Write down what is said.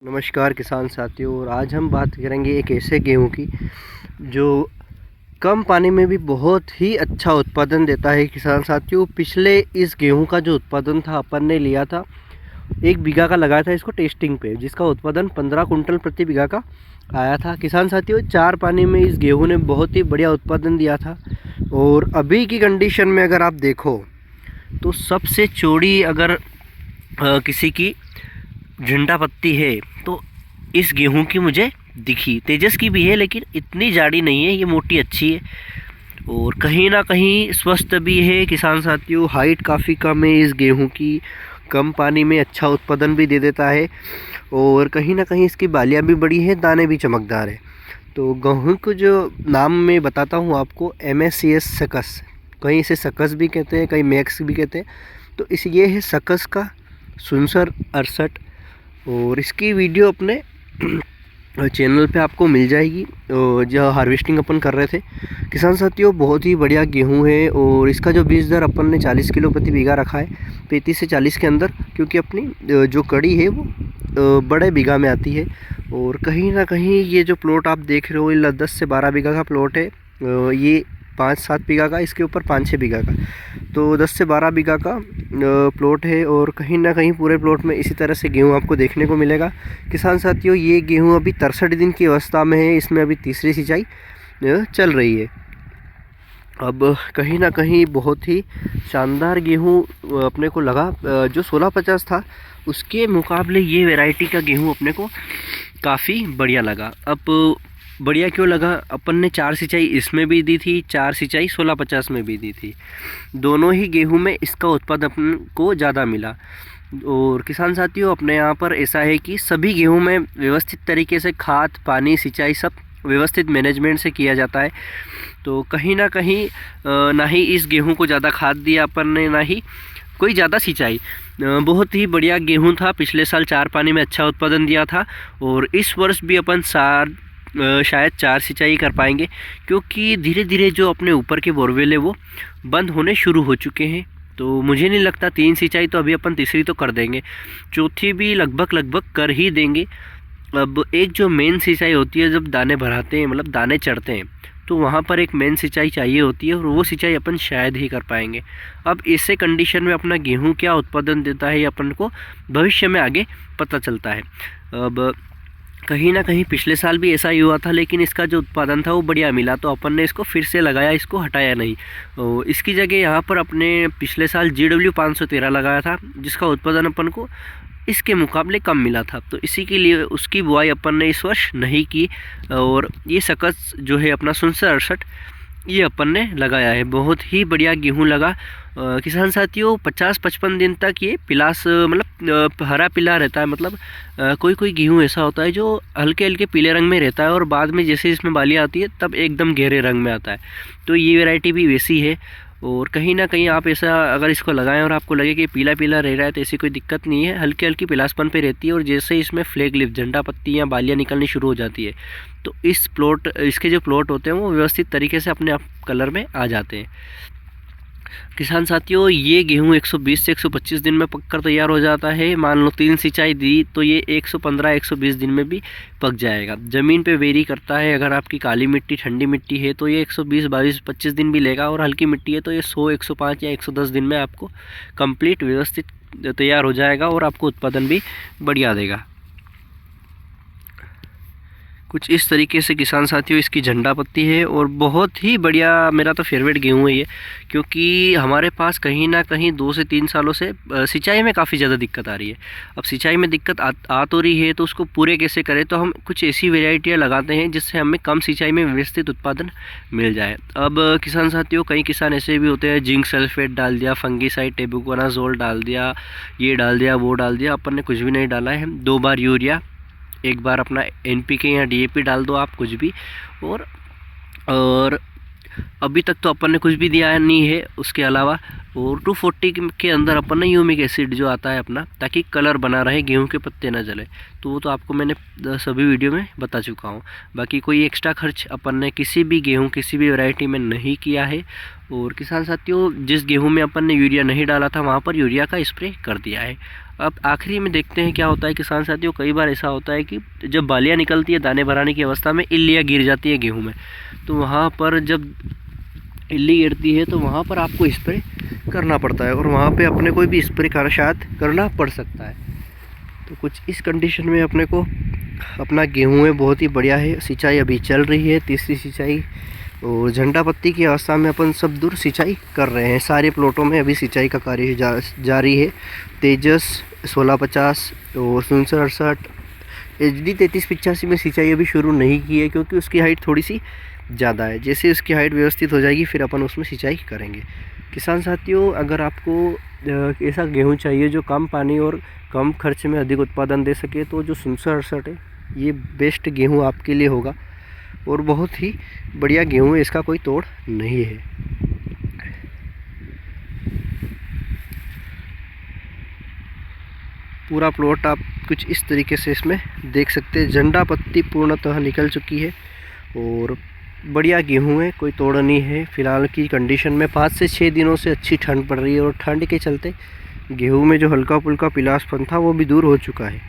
नमस्कार किसान साथियों। और आज हम बात करेंगे एक ऐसे गेहूं की जो कम पानी में भी बहुत ही अच्छा उत्पादन देता है। किसान साथियों, पिछले इस गेहूं का जो उत्पादन था अपन ने लिया था, 1 बीघा का लगाया था इसको टेस्टिंग पे, जिसका उत्पादन 15 कुंटल प्रति बीघा का आया था। किसान साथियों, 4 पानी में इस गेहूँ ने बहुत ही बढ़िया उत्पादन दिया था। और अभी की कंडीशन में अगर आप देखो तो सबसे चौड़ी अगर किसी की झंडा पत्ती है तो इस गेहूं की मुझे दिखी। तेजस की भी है लेकिन इतनी जाड़ी नहीं है, ये मोटी अच्छी है और कहीं ना कहीं स्वस्थ भी है। किसान साथियों, हाइट काफ़ी कम है इस गेहूं की, कम पानी में अच्छा उत्पादन भी दे देता है और कहीं ना कहीं इसकी बालियां भी बड़ी है, दाने भी चमकदार है। तो गेहूं को जो नाम मैं बताता हूँ आपको, MSCS सकस, कहीं इसे सकस भी कहते हैं, कहीं मैक्स भी कहते हैं। तो इस ये है सकस का सुनसर 68 और इसकी वीडियो अपने चैनल पे आपको मिल जाएगी। जो हार्वेस्टिंग अपन कर रहे थे किसान साथियों, बहुत ही बढ़िया गेहूं है। और इसका जो बीज दर अपन ने 40 किलो प्रति बीघा रखा है, 35 से 40 के अंदर, क्योंकि अपनी जो कड़ी है वो बड़े बीघा में आती है। और कहीं ना कहीं ये जो प्लॉट आप देख रहे हो, ये 10 से 12 बीघा का प्लॉट है। ये 5-7 बीघा का, इसके ऊपर 5-6 बीघा का, तो 10 से 12 बीघा का प्लॉट है। और कहीं ना कहीं पूरे प्लॉट में इसी तरह से गेहूं आपको देखने को मिलेगा। किसान साथियों, ये गेहूं अभी 63 दिन की अवस्था में है, इसमें अभी तीसरी सिंचाई चल रही है। अब कहीं ना कहीं बहुत ही शानदार गेहूं अपने को लगा। जो 1650 था उसके मुकाबले ये वैरायटी का गेहूं अपने को काफ़ी बढ़िया लगा। अब बढ़िया क्यों लगा, अपन ने 4 सिंचाई इसमें भी दी थी, 4 सिंचाई 1650 में भी दी थी। दोनों ही गेहूं में इसका उत्पादन अपन को ज़्यादा मिला। और किसान साथियों, अपने यहाँ पर ऐसा है कि सभी गेहूं में व्यवस्थित तरीके से खाद, पानी, सिंचाई सब व्यवस्थित मैनेजमेंट से किया जाता है। तो कहीं ना कहीं ना ही इस गेहूं को ज़्यादा खाद दिया अपन ने, ना ही कोई ज़्यादा सिंचाई। बहुत ही बढ़िया गेहूं था। पिछले साल 4 पानी में अच्छा उत्पादन दिया था और इस वर्ष भी अपन शायद 4 सिंचाई कर पाएंगे, क्योंकि धीरे धीरे जो अपने ऊपर के बोरवेल है वो बंद होने शुरू हो चुके हैं। तो मुझे नहीं लगता 3 सिंचाई तो अभी अपन तीसरी तो कर देंगे, चौथी भी लगभग कर ही देंगे। अब एक जो मेन सिंचाई होती है, जब दाने भराते हैं, मतलब दाने चढ़ते हैं, तो वहाँ पर एक मेन सिंचाई चाहिए होती है और वो सिंचाई अपन शायद ही कर पाएंगे। अब ऐसे कंडीशन में अपना गेहूं क्या उत्पादन देता है ये अपन को भविष्य में आगे पता चलता है। अब कहीं ना कहीं पिछले साल भी ऐसा ही हुआ था, लेकिन इसका जो उत्पादन था वो बढ़िया मिला, तो अपन ने इसको फिर से लगाया, इसको हटाया नहीं। इसकी जगह यहाँ पर अपने पिछले साल GW 513 लगाया था, जिसका उत्पादन अपन को इसके मुकाबले कम मिला था। तो इसी के लिए उसकी बुआई अपन ने इस वर्ष नहीं की। और ये सकस जो है अपना सुनसर 68, ये अपन ने लगाया है। बहुत ही बढ़िया गेहूं लगा। किसान साथियों, 50-55 दिन तक ये पिलास, मतलब हरा पीला रहता है। मतलब कोई कोई गेहूं ऐसा होता है जो हल्के हल्के पीले रंग में रहता है और बाद में जैसे इसमें बालियाँ आती है तब एकदम गहरे रंग में आता है। तो ये वैरायटी भी वैसी है। और कहीं ना कहीं आप ऐसा अगर इसको लगाएं और आपको लगे कि पीला पीला रह रहा है, तो ऐसी कोई दिक्कत नहीं है, हल्की हल्की पिलासपन पे रहती है। और जैसे ही इसमें फ्लैग लिफ, झंडा पत्ती या बालियाँ निकलनी शुरू हो जाती है, तो इसके जो प्लॉट होते हैं वो व्यवस्थित तरीके से अपने आप कलर में आ जाते हैं। किसान साथियों, ये गेहूं 120 से 125 दिन में पककर तैयार हो जाता है। मान लो 3 सिंचाई दी तो ये 115-120 दिन में भी पक जाएगा। ज़मीन पे वेरी करता है। अगर आपकी काली मिट्टी, ठंडी मिट्टी है तो ये 120, 22, 25 दिन भी लेगा, और हल्की मिट्टी है तो ये 100, 105 या 110 दिन में आपको कंप्लीट व्यवस्थित तैयार हो जाएगा और आपको उत्पादन भी बढ़िया देगा। कुछ इस तरीके से किसान साथियों इसकी झंडा पत्ती है और बहुत ही बढ़िया, मेरा तो फेवरेट गेहूं है ये, क्योंकि हमारे पास कहीं ना कहीं 2 से 3 सालों से सिंचाई में काफ़ी ज़्यादा दिक्कत आ रही है। अब सिंचाई में दिक्कत आ तो रही है, तो उसको पूरे कैसे करें, तो हम कुछ ऐसी वेराइटियाँ लगाते हैं जिससे हमें कम सिंचाई में व्यवस्थित उत्पादन मिल जाए। अब किसान साथियों, कई किसान ऐसे भी होते हैं, जिंक सल्फेट डाल दिया, फंगीसाइड टेबुकोनाजोल डाल दिया, ये डाल दिया, वो डाल दिया। अपन ने कुछ भी नहीं डाला है। 2 बार यूरिया, 1 बार अपना NPK या DAP डाल दो आप, कुछ भी। और अभी तक तो अपन ने कुछ भी दिया नहीं है उसके अलावा। और 240 के अंदर अपन ने ह्यूमिक एसिड जो आता है अपना, ताकि कलर बना रहे, गेहूं के पत्ते ना जले, तो वो तो आपको मैंने सभी वीडियो में बता चुका हूँ। बाकी कोई एक्स्ट्रा खर्च अपन ने किसी भी गेहूं, किसी भी वैरायटी में नहीं किया है। और किसान साथियों, जिस गेहूं में अपन ने यूरिया नहीं डाला था वहाँ पर यूरिया का स्प्रे कर दिया है। अब आखिरी में देखते हैं क्या होता है किसान साथियों। कई बार ऐसा होता है कि जब बालियाँ निकलती है दाने भराने की अवस्था में, इल्लियाँ गिर जाती है गेहूँ में, तो वहाँ पर जब इल्ली गिरती है तो वहाँ पर आपको स्प्रे करना पड़ता है, और वहाँ पे अपने कोई भी स्प्रे का शायद करना पड़ सकता है। तो कुछ इस कंडीशन में अपने को अपना गेहूँ है बहुत ही बढ़िया है। सिंचाई अभी चल रही है, तीसरी सिंचाई, और झंडा पत्ती की अवस्था में अपन सब दूर सिंचाई कर रहे हैं। सारे प्लॉटों में अभी सिंचाई का कार्य जारी है। तेजस 1650 और 6968 HD 3385 में सिंचाई अभी शुरू नहीं की है, क्योंकि उसकी हाइट थोड़ी सी ज़्यादा है। जैसे उसकी हाइट व्यवस्थित हो जाएगी फिर अपन उसमें सिंचाई करेंगे। किसान साथियों, अगर आपको ऐसा गेहूँ चाहिए जो कम पानी और कम खर्च में अधिक उत्पादन दे सके, तो जो 6768 है ये बेस्ट गेहूँ आपके लिए होगा, और बहुत ही बढ़िया गेहूँ है, इसका कोई तोड़ नहीं है। पूरा प्लॉट आप कुछ इस तरीके से इसमें देख सकते हैं। झंडा पत्ती पूर्णतः निकल चुकी है और बढ़िया गेहूँ है, कोई तोड़ नहीं है। फिलहाल की कंडीशन में 5 से 6 दिनों से अच्छी ठंड पड़ रही है, और ठंड के चलते गेहूँ में जो हल्का फुल्का पीलासपन था वो भी दूर हो चुका है।